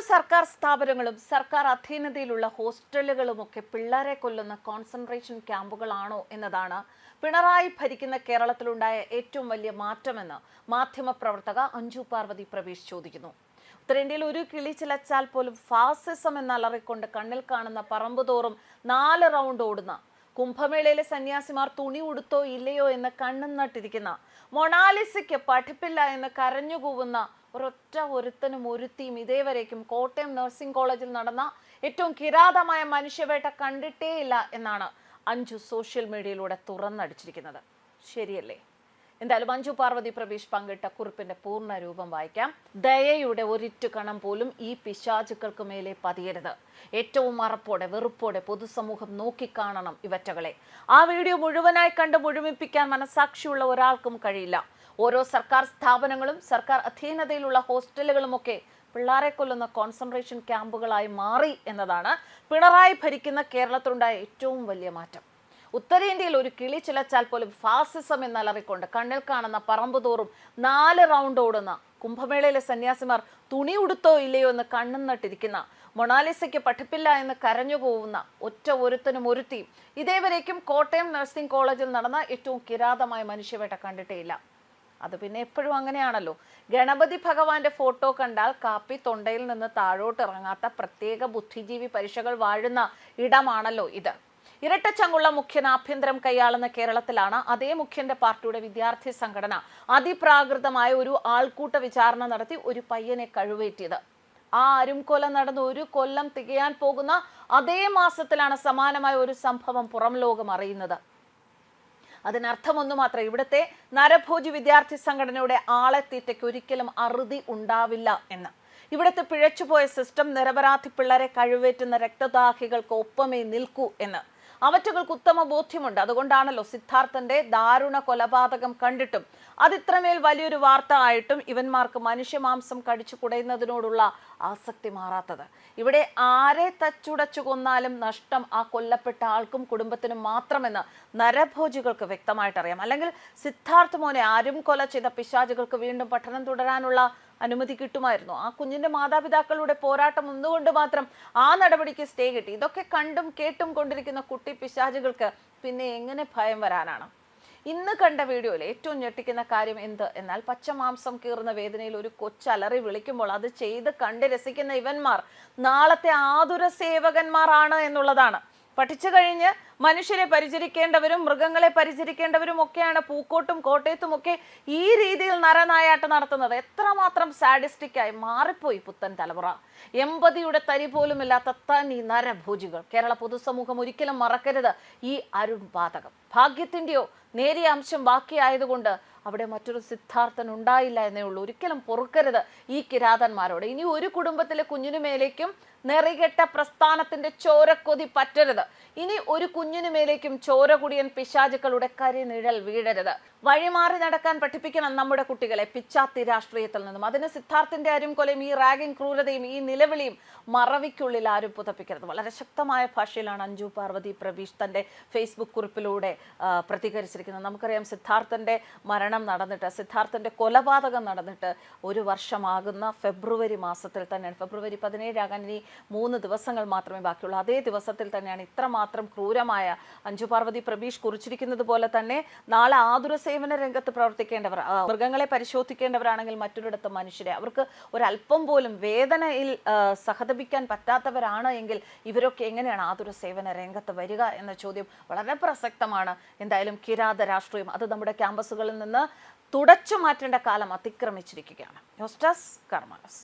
സർക്കാർ സ്ഥാപനങ്ങളും സർക്കാർ അധീനതയിലുള്ള ഹോസ്റ്റലുകളുമൊക്കെ പിള്ളേരെ കൊല്ലുന്ന കോൺസെൻട്രേഷൻ ക്യാമ്പുകളാണോ എന്നതാണ് പിണറായി ഭരിക്കുന്ന കേരളത്തിലുണ്ടായ ഏറ്റവും വലിയ മാറ്റമെന്ന് മാധ്യമപ്രവർത്തക അഞ്ജു പാർവതി പ്രവീഷ് ചോദിക്കുന്നു. ഉത്തരേന്ത്യയിൽ ഒരു കിളി ചിലച്ചാൽ പോലും ഫാസിസം എന്നലറിക്കൊണ്ട് കണ്ണിൽ കാണുന്ന പറമ്പുതോറും 4 റൗണ്ട് ഓടുന്ന, കുംഭമേളയിലെ സന്യാസിമാർ തുണി ഉടുത്തോ ഇല്ലയോ എന്ന് കണ്ണും നട്ടിരിക്കുന്ന, മൊണാലിസയ്ക്ക് പഠിപ്പില്ല എന്ന് കരഞ്ഞുകൂവുന്ന ഒരൊറ്റ ഒരുത്തനും ഒരുത്തിയും ഇതേവരേക്കും കോട്ടയം നഴ്സിംഗ് കോളേജിൽ നടന്ന ഏറ്റവും കിരാതമായ മനുഷ്യവേട്ട കണ്ടിട്ടേയില്ല എന്നാണ് അഞ്ജു സോഷ്യൽ മീഡിയയിലൂടെ തുറന്നടിച്ചിരിക്കുന്നത്. ശരിയല്ലേ? എന്തായാലും അഞ്ജു പാർവതി പ്രവീഷ് പങ്കിട്ട കുറിപ്പിന്റെ പൂർണ്ണ രൂപം വായിക്കാം. ദയയുടെ ഒരിറ്റു കണം പോലും ഈ പിശാചുക്കൾക്ക് മേലെ പതിയരുത്. ഏറ്റവും അറപ്പോടെ വെറുപ്പോടെ പൊതുസമൂഹം നോക്കിക്കാണണം ഇവറ്റകളെ. ആ വീഡിയോ മുഴുവനായി കണ്ട് മുഴുമിപ്പിക്കാൻ മനസാക്ഷിയുള്ള ഒരാൾക്കും കഴിയില്ല. ഓരോ സർക്കാർ സ്ഥാപനങ്ങളും സർക്കാർ അധീനതയിലുള്ള ഹോസ്റ്റലുകളുമൊക്കെ പിള്ളേരെ കൊല്ലുന്ന കോൺസെൻട്രേഷൻ ക്യാമ്പുകളായി മാറി എന്നതാണ് പിണറായി ഭരിക്കുന്ന കേരളത്തിലുണ്ടായ ഏറ്റവും വലിയ മാറ്റം. ഉത്തരേന്ത്യയിൽ ഒരു കിളി ചിലച്ചാൽ പോലും ഫാസിസം എന്നലറിക്കൊണ്ട് കണ്ണിൽ കാണുന്ന പറമ്പുതോറും 4 റൗണ്ട് ഓടുന്ന, കുംഭമേളയിലെ സന്യാസിമാർ തുണി ഉടുത്തോ ഇല്ലയോ എന്ന് കണ്ണും നട്ടിരിക്കുന്ന, മൊണാലിസയ്ക്ക് പഠിപ്പില്ല എന്ന് കരഞ്ഞുപോകുന്ന ഒറ്റ ഒരുത്തനും ഒരുത്തിയും ഇതേവരേക്കും കോട്ടയം നഴ്സിംഗ് കോളേജിൽ നടന്ന ഏറ്റവും കിരാതമായ മനുഷ്യവേട്ട കണ്ടിട്ടേയില്ല. അത് പിന്നെ എപ്പോഴും അങ്ങനെയാണല്ലോ. ഗണപതി ഭഗവാന്റെ ഫോട്ടോ കണ്ടാൽ കാപ്പി തൊണ്ടയിൽ നിന്ന് താഴോട്ട് ഇറങ്ങാത്ത പ്രത്യേക ബുദ്ധിജീവി പരീക്ഷകൾ വാഴുന്ന ഇടമാണല്ലോ ഇത്. ഇരട്ടച്ചങ്കുള്ള മുഖ്യൻ ആഭ്യന്തരം കൈയാളുന്ന കേരളത്തിലാണ് അതേ മുഖ്യന്റെ പാർട്ടിയുടെ വിദ്യാർത്ഥി സംഘടന അതിപ്രാകൃതമായ ഒരു ആൾക്കൂട്ട വിചാരണ നടത്തി ഒരു പയ്യനെ കഴിവേറ്റിയത്. ആ അരുംകൊല നടന്ന് 1 കൊല്ലം തികയാൻ പോകുന്ന അതേ മാസത്തിലാണ് സമാനമായ ഒരു സംഭവം പുറം ലോകം അറിയുന്നത്. അതിനർത്ഥമൊന്നു മാത്രം, ഇവിടുത്തെ നരഭോജി വിദ്യാർത്ഥി സംഘടനയുടെ ആളെത്തീറ്റയ്ക്ക് ഒരിക്കലും അറുതി ഉണ്ടാവില്ല എന്ന്. ഇവിടുത്തെ പിഴച്ചുപോയ സിസ്റ്റം നിരപരാധി പിള്ളേരെ കഴിവേറ്റുന്ന രക്തദാഹികൾക്ക് ഒപ്പമേ നിൽക്കൂ എന്ന് അവറ്റകൾക്ക് ഉത്തമ ബോധ്യമുണ്ട്. അതുകൊണ്ടാണല്ലോ സിദ്ധാർത്ഥന്റെ ദാരുണ കൊലപാതകം കണ്ടിട്ടും അതിത്രമേൽ വലിയൊരു വാർത്ത ആയിട്ടും ഇവന്മാർക്ക് മനുഷ്യമാംസം കടിച്ചു കുടയുന്നതിനോടുള്ള ആസക്തി മാറാത്തത്. ഇവിടെ ആരെ തച്ചുടച്ചു കൊന്നാലും നഷ്ടം ആ കൊല്ലപ്പെട്ട ആൾക്കും കുടുംബത്തിനും മാത്രമെന്ന് നരഭോജികൾക്ക് വ്യക്തമായിട്ടറിയാം. അല്ലെങ്കിൽ സിദ്ധാർത്ഥ മോനെ ആരും കൊല ചെയ്ത പിശാചുകൾക്ക് വീണ്ടും പഠനം തുടരാനുള്ള അനുമതി കിട്ടുമായിരുന്നു. ആ കുഞ്ഞിന്റെ മാതാപിതാക്കളുടെ പോരാട്ടം ഒന്നുകൊണ്ട് മാത്രം ആ നടപടിക്ക് സ്റ്റേ കിട്ടി. ഇതൊക്കെ കണ്ടും കേട്ടും കൊണ്ടിരിക്കുന്ന കുട്ടി പിശാചുകൾക്ക് പിന്നെ എങ്ങനെ ഭയം വരാനാണ്? ഇന്ന് കണ്ട വീഡിയോയിൽ ഏറ്റവും ഞെട്ടിക്കുന്ന കാര്യം എന്ത് എന്നാൽ, പച്ചമാംസം കീറുന്ന വേദനയിൽ ഒരു കൊച്ചലറി വിളിക്കുമ്പോൾ അത് ചെയ്ത് കണ്ട് രസിക്കുന്ന ഇവന്മാർ നാളത്തെ ആതുര സേവകന്മാരാണ് എന്നുള്ളതാണ്. പഠിച്ചു കഴിഞ്ഞ് മനുഷ്യരെ പരിചരിക്കേണ്ടവരും മൃഗങ്ങളെ പരിചരിക്കേണ്ടവരും ഒക്കെയാണ് പൂക്കോട്ടും കോട്ടയത്തും ഒക്കെ ഈ രീതിയിൽ നരനായാട്ട് നടത്തുന്നത്. എത്രമാത്രം സാഡിസ്റ്റിക്കായി മാറിപ്പോയി പുത്തൻ തലമുറ. എമ്പതിയുടെ തരി പോലുമില്ലാത്ത തനി നരഭോജികൾ. കേരള പൊതുസമൂഹം ഒരിക്കലും മറക്കരുത് ഈ അരുൺപാതകം. ഭാഗ്യത്തിൻ്റെയോ നേരിയ അംശം ബാക്കിയായതുകൊണ്ട് അവിടെ മറ്റൊരു സിദ്ധാർത്ഥൻ ഉണ്ടായില്ല എന്നേ ഉള്ളൂ. ഒരിക്കലും പൊറുക്കരുത് ഈ കിരാതന്മാരോട്. ഇനി ഒരു കുടുംബത്തിലെ കുഞ്ഞിനു മേലേക്കും നെറികെട്ട പ്രസ്ഥാനത്തിന്റെ ചോരക്കൊതി പറ്റരുത്. ഇനി ഒരു കുഞ്ഞിനു മേലേക്കും ചോര കുടിയൻ പിശാചുക്കളുടെ കരിനിഴൽ വീഴരുത്. വഴിമാറി നടക്കാൻ പഠിപ്പിക്കണം നമ്മുടെ കുട്ടികളെ പിച്ചാത്തി രാഷ്ട്രീയത്തിൽ നിന്നും. അതിന് സിദ്ധാർത്ഥന്റെ അരുംകൊലയും ഈ റാഗിംഗ് ക്രൂരതയും ഈ നിലവിളിയും മറവിക്കുള്ളിൽ ആരും പുതപ്പിക്കരുത്. വളരെ ശക്തമായ ഭാഷയിലാണ് അഞ്ജു പാർവതി പ്രവീഷ് തന്റെ ഫേസ്ബുക്ക് കുറിപ്പിലൂടെ പ്രതികരിച്ചിരിക്കുന്നത്. നമുക്കറിയാം, സിദ്ധാർത്ഥന്റെ മരണം നടന്നിട്ട്, സിദ്ധാർത്ഥന്റെ കൊലപാതകം നടന്നിട്ട് 1 വർഷമാകുന്ന ഫെബ്രുവരി മാസത്തിൽ തന്നെയാണ്. ഫെബ്രുവരി 17 ആകാൻ ഇനി 3 ദിവസങ്ങൾ മാത്രമേ ബാക്കിയുള്ളൂ. അതേ ദിവസത്തിൽ തന്നെയാണ് ഇത്രമാത്രം ക്രൂരമായ അഞ്ജു പാർവതി പ്രവീഷ് കുറിച്ചിരിക്കുന്നത് പോലെ തന്നെ നാളെ ആതുര സേവന രംഗത്ത് പ്രവർത്തിക്കേണ്ടവർ, മൃഗങ്ങളെ പരിശോധിക്കേണ്ടവരാണെങ്കിൽ മറ്റൊരിടത്ത് മനുഷ്യരെ, അവർക്ക് ഒരല്പം പോലും വേദനയിൽ സഹതപിക്കാൻ പറ്റാത്തവരാണ് എങ്കിൽ ഇവരൊക്കെ എങ്ങനെയാണ് ആതുര സേവന രംഗത്ത് വരിക എന്ന ചോദ്യം വളരെ പ്രസക്തമാണ്. എന്തായാലും കിരാത രാഷ്ട്രീയം അത് നമ്മുടെ ക്യാമ്പസുകളിൽ നിന്ന് തുടച്ചു മാറ്റേണ്ട കാലം അതിക്രമിച്ചിരിക്കുകയാണ്. ന്യൂസ് ഡെസ്ക് കർമ്മ ന്യൂസ്.